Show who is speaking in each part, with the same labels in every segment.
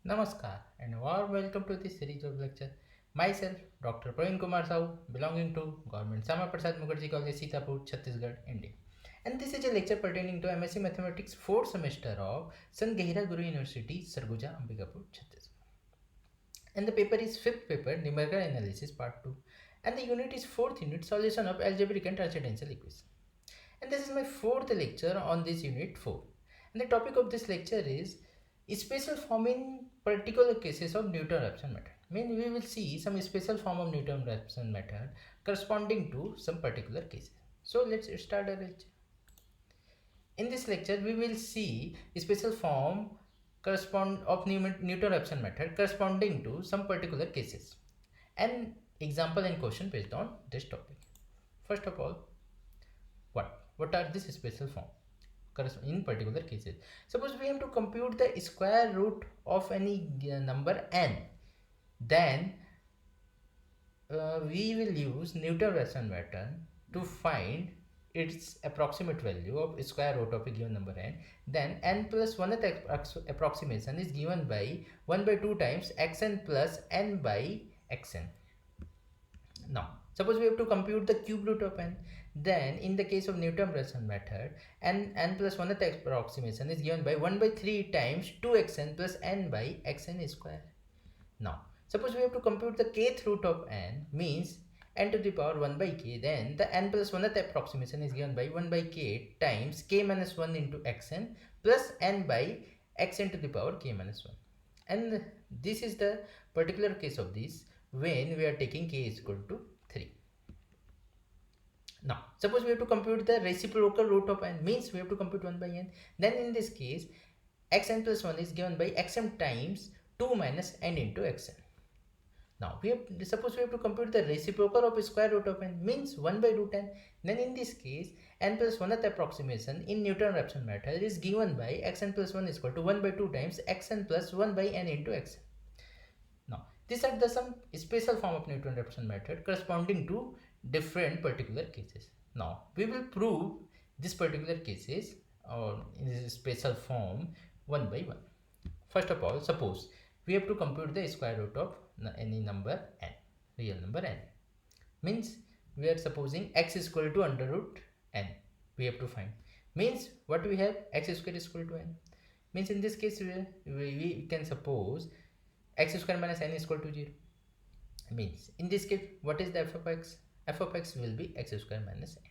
Speaker 1: Namaskar and warm welcome to this series of lecture. Myself, Dr. Praveen Kumar Sahu, belonging to Government Sama Prasad Mukherjee College, Sitapur, Chhattisgarh, India. And this is a lecture pertaining to MSc Mathematics 4th semester of Sant Gehira Guru University, Sarguja, Ambikapur, Chhattisgarh. And the paper is 5th paper, Numerical Analysis Part 2. And the unit is 4th unit, Solution of Algebraic and Transcendental Equations. And this is my 4th lecture on this unit 4. And the topic of this lecture is special form in particular cases of Newton-Raphson method. I mean, we will see some special form of Newton-Raphson method corresponding to some particular cases. So let's start our lecture. In this lecture, we will see special form of Newton-Raphson method corresponding to some particular cases. An example and question based on this topic. First of all, what are these special form in particular cases? Suppose we have to compute the square root of any number n, then we will use Newton-Raphson method to find its approximate value of square root of a given number n. Then n plus 1th approximation is given by 1 by 2 times xn plus n by xn. Now, suppose we have to compute the cube root of n, then in the case of Newton-Raphson method, n plus 1th approximation is given by 1 by 3 times 2xn plus n by xn square. Now, suppose we have to compute the kth root of n, means n to the power 1 by k, then the n plus 1th approximation is given by 1 by k times k minus 1 into xn plus n by xn to the power k minus 1. And this is the particular case of this when we are taking k is equal to 3. Now, suppose we have to compute the reciprocal root of n, means we have to compute 1 by n. Then in this case, xn plus 1 is given by xm times 2 minus n into xn. Now, suppose we have to compute the reciprocal of square root of n, means 1 by root n. Then in this case, n plus 1th approximation in Newton-Raphson method is given by xn plus 1 is equal to 1 by 2 times xn plus 1 by n into xn. Now, these are the some special form of Newton-Raphson method corresponding to different particular cases. Now, we will prove these particular cases in this special form one by one. First of all, suppose we have to compute the square root of any number n, real number n. Means we are supposing x is equal to under root n. We have to find. Means what we have, x square is equal to n. Means in this case we can suppose x square minus n is equal to 0. Means in this case, what is the f of x? F of x will be x square minus n.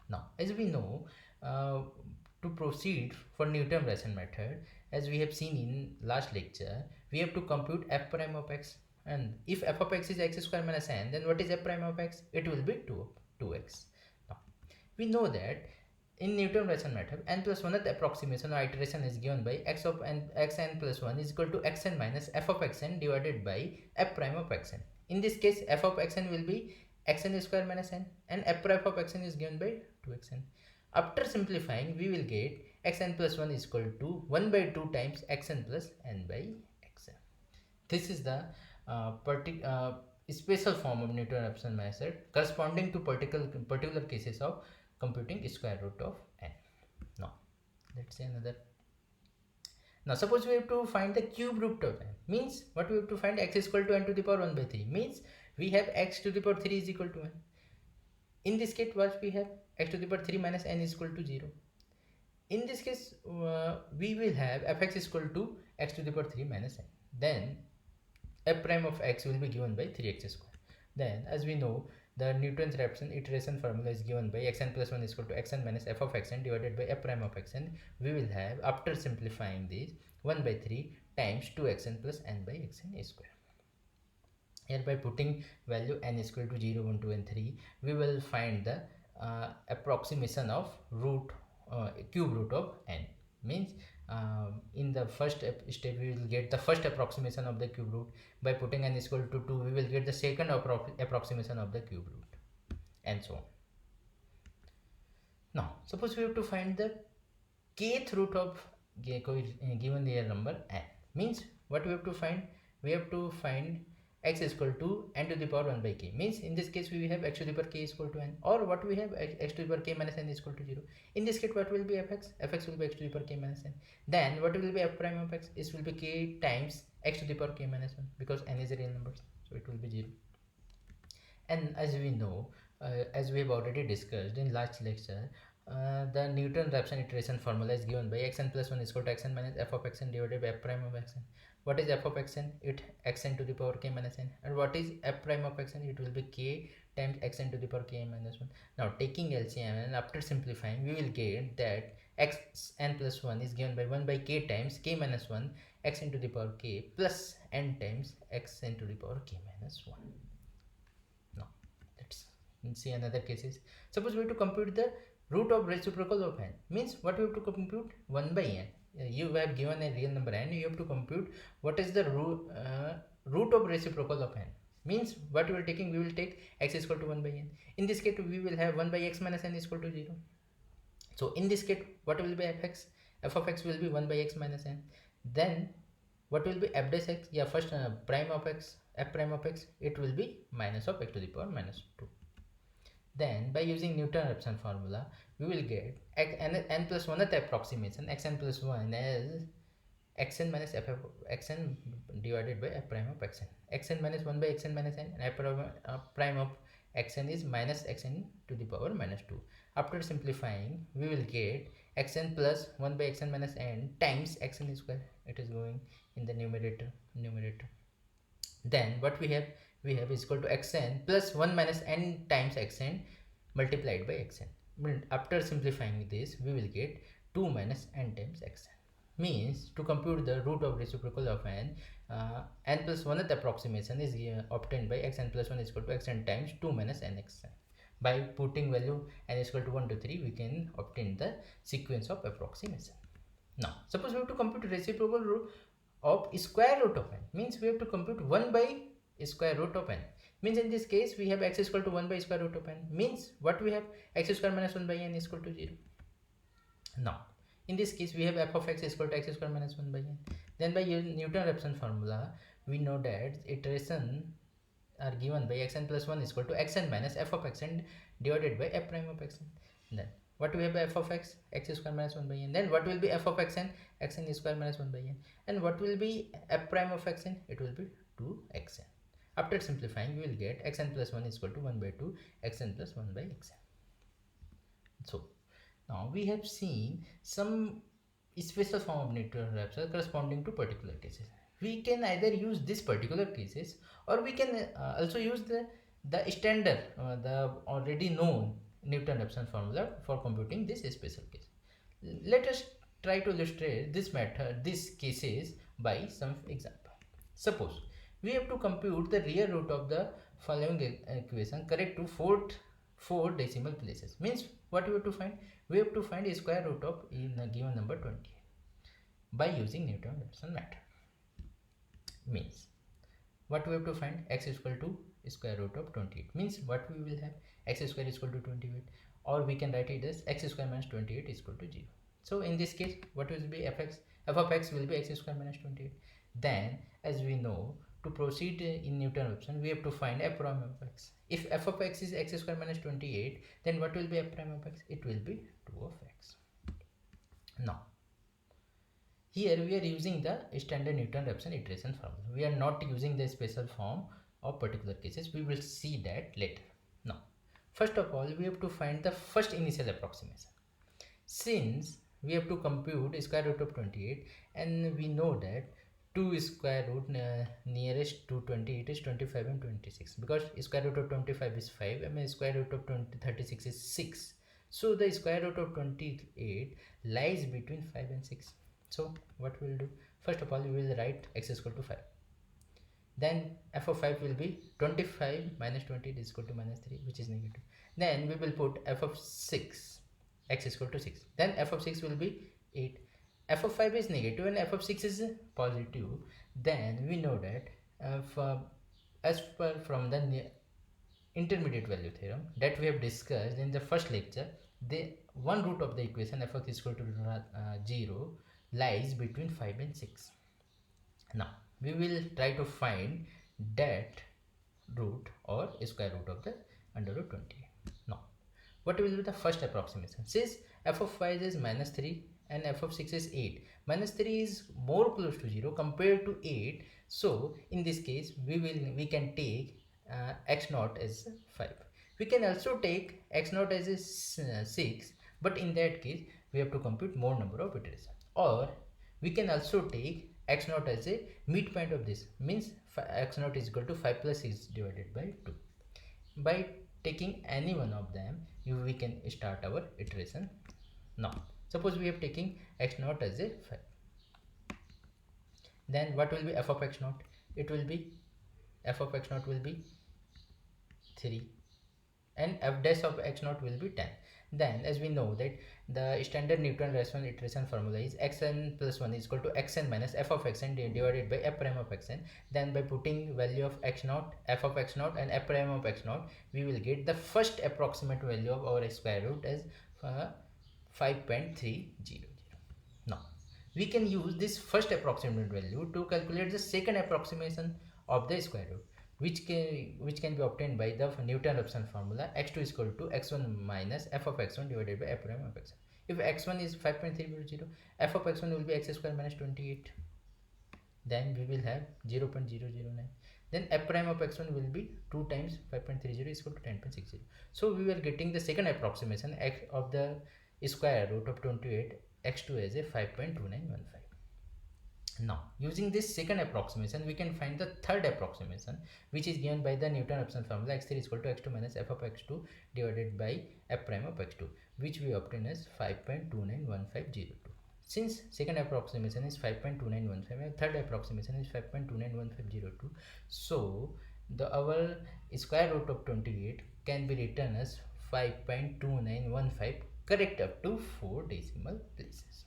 Speaker 1: Now, as we know, to proceed for Newton-Raphson method, as we have seen in last lecture, we have to compute f prime of x. And if f of x is x square minus n, then what is f prime of x? It will be 2x. Now, we know that in Newton-Raphson method, n plus 1th approximation or iteration is given by x of n, xn plus 1 is equal to xn minus f of xn divided by f prime of xn. In this case, f of xn will be xn square minus n, and f prime of xn is given by 2xn. After simplifying, we will get xn plus 1 is equal to 1 by 2 times xn plus n by xn. This is the special form of Newton-Raphson method corresponding to particular cases of computing square root of n. Now, let's say another. Now, suppose we have to find the cube root of n. Means what we have to find, x is equal to n to the power 1 by 3. Means we have x to the power 3 is equal to n. In this case, what we have, x to the power 3 minus n is equal to 0. In this case, we will have fx is equal to x to the power 3 minus n. Then f prime of x will be given by 3x square. Then, as we know, the Newton's-Raphson iteration formula is given by xn plus 1 is equal to xn minus f of xn divided by f prime of xn. We will have, after simplifying this, 1 by 3 times 2xn plus n by xn square. Here, by putting value n is equal to 0, 1, 2 and 3, we will find the approximation of cube root of n. Means in the first step we will get the first approximation of the cube root. By putting n is equal to 2, we will get the second approximation of the cube root, and so on. Now, suppose we have to find the kth root of given real number n. Means what we have to find, we have to find x is equal to n to the power 1 by k. Means in this case we have x to the power k is equal to n, or what we have, x to the power k minus n is equal to 0. In this case, what will be fx? Fx will be x to the power k minus n. Then what will be f prime of x? It will be k times x to the power k minus 1 because n is a real number, so it will be 0. And as we know, as we have already discussed in last lecture, the Newton-Raphson iteration formula is given by xn plus 1 is equal to xn minus f of xn divided by f prime of xn. What is f of xn? It xn to the power k minus n. And what is f prime of xn? It will be k times xn to the power k minus 1. Now taking LCM and after simplifying, we will get that xn plus 1 is given by 1 by k times k minus 1 xn to the power k plus n times xn to the power k minus 1. Now let's see another cases. Suppose we have to compute the root of reciprocal of n. Means what we have to compute? 1 by n. You have given a real number n, you have to compute what is the root of reciprocal of n. Means what we are taking, we will take x is equal to 1 by n. In this case we will have 1 by x minus n is equal to 0. So in this case what will be fx? F of x will be 1 by x minus n. Then what will be f dash x? Yeah, first prime of x, f prime of x, it will be minus of x to the power minus 2. Then by using Newton-Raphson formula, we will get n plus 1th approximation, xn plus 1 as xn minus f of xn divided by f prime of xn. Xn minus 1 by xn minus n, and f prime of xn is minus xn to the power minus 2. After simplifying, we will get xn plus 1 by xn minus n times xn square. It is going in the numerator. Then what we have is equal to xn plus 1 minus n times xn multiplied by xn. After simplifying this, we will get 2 minus n times xn. Means to compute the root of reciprocal of n, n plus 1th approximation is obtained by xn plus 1 is equal to xn times 2 minus n xn. By putting value n is equal to 1 to 3, we can obtain the sequence of approximation. Now suppose we have to compute reciprocal root of square root of n. Means we have to compute 1 by square root of n. Means in this case we have x is equal to 1 by square root of n. Means what we have, x square minus 1 by n is equal to 0. Now in this case we have f of x is equal to x square minus 1 by n. Then by using Newton-Raphson formula, we know that iteration are given by xn plus 1 is equal to xn minus f of xn divided by f prime of xn. Then what we have by f of x square minus 1 by n. Then what will be f of xn square minus 1 by n. And what will be f prime of xn? It will be 2xn. After simplifying, we will get xn plus 1 is equal to 1 by 2 xn plus 1 by xn. So now we have seen some special form of Newton-Raphson corresponding to particular cases. We can either use this particular cases, or we can also use the standard, the already known Newton-Raphson formula for computing this special case. Let us try to illustrate this method, these cases by some example. Suppose we have to compute the real root of the following equation correct to four decimal places. Means what we have to find? We have to find a square root of in a given number 28 by using Newton-Raphson method. Means what we have to find? X is equal to square root of 28. Means what we will have? X square is equal to 28, or we can write it as x square minus 28 is equal to 0. So in this case, what will be f of x will be x square minus 28. Then as we know, to proceed in Newton-Raphson, we have to find f prime of x. If f of x is x square minus 28, then what will be f prime of x? It will be 2 of x. Now here we are using the standard Newton-Raphson iteration formula. We are not using the special form of particular cases. We will see that later. Now first of all, we have to find the first initial approximation. Since we have to compute square root of 28, and we know that 2 square root nearest to 28 is 25 and 26, because square root of 25 is 5 and square root of 36 is 6. So the square root of 28 lies between 5 and 6. So what we will do? First of all, we will write x is equal to 5. Then f of 5 will be 25 minus 28 is equal to minus 3, which is negative. Then we will put f of 6, x is equal to 6. Then f of 6 will be 8. F of 5 is negative and f of 6 is positive. Then we know that as per from the intermediate value theorem that we have discussed in the first lecture, the one root of the equation f of x is equal to 0 lies between 5 and 6. Now we will try to find that root or square root of the under root 28. Now what will be the first approximation? Since f of 5 is minus 3 and f of 6 is 8. Minus 3 is more close to 0 compared to 8. So in this case we can take x naught as 5. We can also take x naught as a 6, but in that case we have to compute more number of iterations. Or we can also take x naught as a midpoint of this, means x naught is equal to 5 plus 6 divided by 2. By taking any one of them, we can start our iteration. Now suppose we have taken x naught as a 5, then what will be f of x naught? It will be f of x naught will be 3 and f dash of x naught will be 10. Then as we know that the standard Newton Raphson iteration formula is xn plus 1 is equal to xn minus f of xn divided by f prime of xn. Then by putting value of x naught, f of x naught and f prime of x naught, we will get the first approximate value of our square root as 5.300. Now we can use this first approximate value to calculate the second approximation of the square root, which can be obtained by the Newton-Raphson formula x2 is equal to x1 minus f of x1 divided by f prime of x1. If x1 is 5.300, f of x1 will be x square minus 28. Then we will have 0.009. Then f prime of x1 will be 2 times 5.30 is equal to 10.60. So we were getting the second approximation x of the square root of 28 x2 as a 5.2915. Now using this second approximation we can find the third approximation, which is given by the Newton-Raphson formula x3 is equal to x2 minus f of x2 divided by f prime of x2, which we obtain as 5.291502. Since second approximation is 5.2915 and third approximation is 5.291502, so our square root of 28 can be written as 5.2915, correct up to 4 decimal places.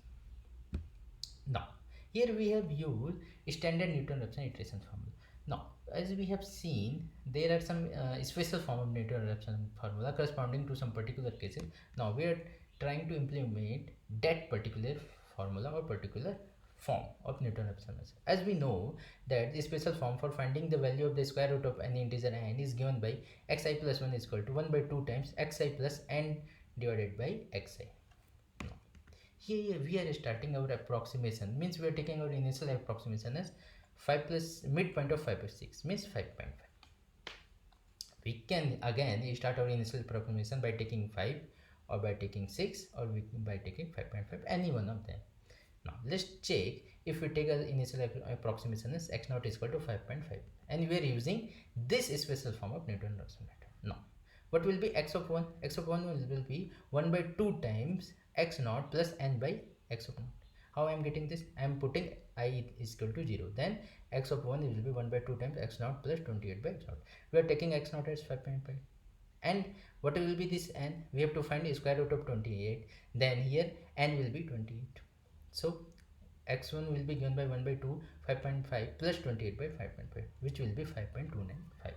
Speaker 1: Now here we have used standard Newton-Raphson iteration formula. Now as we have seen, there are some special form of Newton-Raphson formula corresponding to some particular cases. Now we are trying to implement that particular formula or particular form of Newton-Raphson. As we know that the special form for finding the value of the square root of any integer n is given by xi plus 1 is equal to 1 by 2 times xi plus n divided by xi. Here we are starting our approximation, means we are taking our initial approximation as 5 plus midpoint of 5 plus 6 means 5.5. We can again start our initial approximation by taking 5 or by taking 6 or by taking 5.5, any one of them. Now let's check if we take our initial approximation as x naught is equal to 5.5 and we are using this special form of Newton-Raphson method. Now what will be x of 1? X of 1 will be 1 by 2 times x naught plus n by x of naught. How I am getting this? I am putting I is equal to 0. Then x of 1 will be 1 by 2 times x naught plus 28 by x naught. We are taking x naught as 5.5. And what will be this n? We have to find the square root of 28. Then here n will be 28. So x1 will be given by 1 by 2, 5.5 plus 28 by 5.5, which will be 5.295.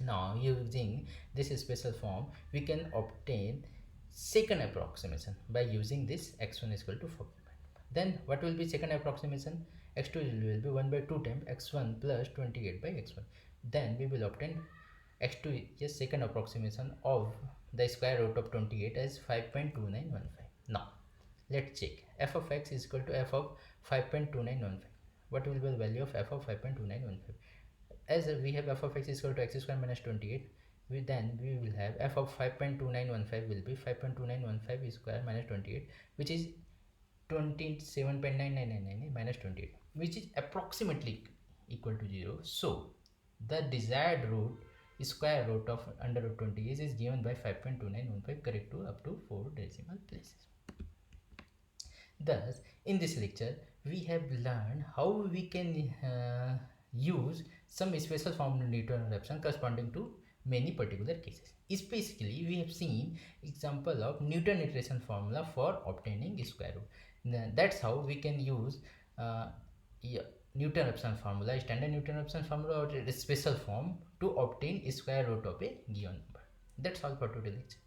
Speaker 1: Now using this special form, we can obtain second approximation by using this x1 is equal to 4. Then what will be second approximation? x2 will be 1 by 2 times x1 plus 28 by x1. Then we will obtain x2 is second approximation of the square root of 28 as 5.2915. Now let's check. F of x is equal to f of 5.2915. What will be the value of f of 5.2915? As we have f of x is equal to x square minus 28, we will have f of 5.2915 will be 5.2915 square minus 28, which is 27.9999 minus 28, which is approximately equal to 0. So the desired root square root of under root 20 is given by 5.2915, correct to up to 4 decimal places. Thus in this lecture we have learned how we can use some special form of Newton-Raphson corresponding to many particular cases. Especially we have seen example of Newton iteration formula for obtaining square root. That's how we can use Newton-Raphson formula, standard Newton-Raphson formula or a special form to obtain square root of a given number. That's all for today's lecture.